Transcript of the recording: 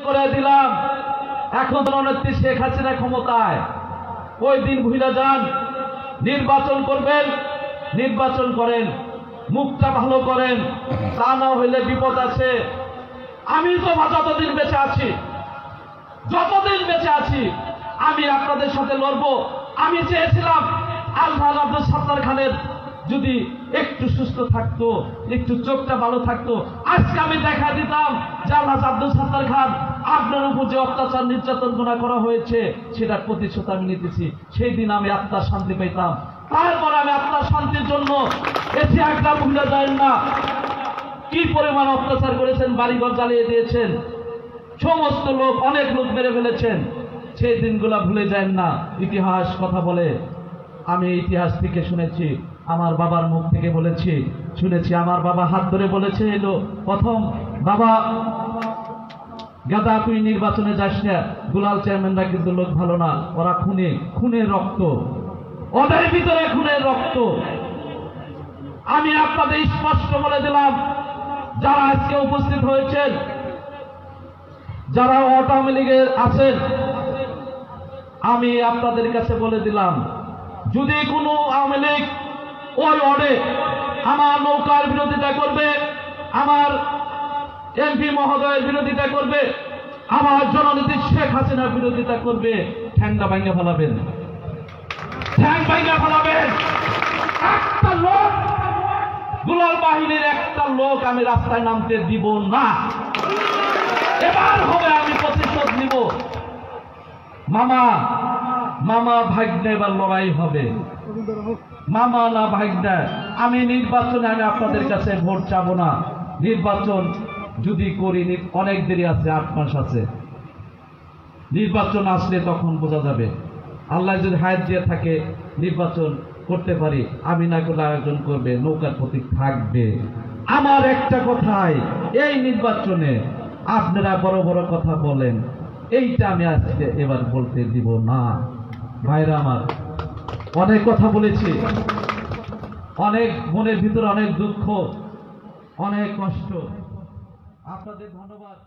করে দিলাম। এখন জননেত্রী শেখ হাসিনা ক্ষমতায়, ওই দিন ভুলে যান। নির্বাচন করবেন, নির্বাচন করেন, মুখটা ভালো করেন, তা না হইলে বিপদ আছে। আমি তো যতদিন বেঁচে আছি, যতদিন বেঁচে আছি আমি আপনাদের সাথে লড়বো। আমি চেয়েছিলাম আলহাজ আব্দুল সাত্তার খানের যদি একটু সুস্থ থাকতো, একটু চোখটা ভালো থাকতো, আজকে আমি দেখা দিতাম যে আলহাজ আব্দুল সাত্তার খান আপনার উপর যে অত্যাচার নির্যাতন করা হয়েছে সেটার প্রতিশোধ আমি নিতেছি। সেই দিন আমি আত্মার শান্তি পেতাম। তারপর আমি আত্মার শান্তির জন্য এসে একটা ভুলে যায় না কি পরিমাণ অত্যাচার করেছেন, বাড়িঘর জ্বালিয়ে দিয়েছেন, সমস্ত লোক, অনেক লোক মেরে ফেলেছেন। সেই দিনগুলা ভুলে যায় না। ইতিহাস কথা বলে, আমি ইতিহাস থেকে শুনেছি, আমার বাবার মুখ থেকে বলেছি, শুনেছি। আমার বাবা হাত ধরে বলেছে এলো প্রথম, বাবা গাদা তুই নির্বাচনে যাস না, দুলাল চেয়ারম্যানরা কিন্তু লোক ভালো না, ওরা খুনে, খুনের রক্ত, ওদের ভিতরে খুনের রক্ত। আমি আপনাদের স্পষ্ট বলে দিলাম, যারা আজকে উপস্থিত হয়েছেন, যারা আওয়ামী লীগের আছেন, আমি আপনাদের কাছে বলে দিলাম, যদি কোনো আওয়ামী লীগ ওই ওয়ার্ডে আমার নৌকার বিরোধিতা করবে, আমার এমপি মহোদয়ের বিরোধিতা করবে, আমার জননেত্রী শেখ হাসিনার বিরোধিতা করবে, ঠ্যাংটা ভাঙে ফেলাবেন, ঠ্যাং ভাঙে ফেলাবেন। একটা লোক, দুলাল বাহিনীর একটা লোক আমি রাস্তায় নামতে দিব না। এবার হবে, আমি প্রতিশোধ নিব। মামা মামা ভাগ্নে এবার লড়াই হবে, মামা না ভাগ্নে। আমি নির্বাচনে আমি আপনাদের কাছে ভোট চাবো না। নির্বাচন যদি করি, অনেক দেরি আছে, 8 মাস আছে। নির্বাচন আসলে তখন বোঝা যাবে। আল্লাহ যদি হায়াত দিয়ে থাকে, নির্বাচন করতে পারি, আমি না করলে আয়োজন করবে, নৌকার প্রতীক থাকবে। আমার একটা কথাই, এই নির্বাচনে আপনারা বড় বড় কথা বলেন, এইটা আমি আজকে এবার বলতে দিব না। ভাইরা আমার, অনেক কথা বলেছি, অনেক মনের ভিতরে অনেক দুঃখ, অনেক কষ্ট। আপনাদের ধন্যবাদ।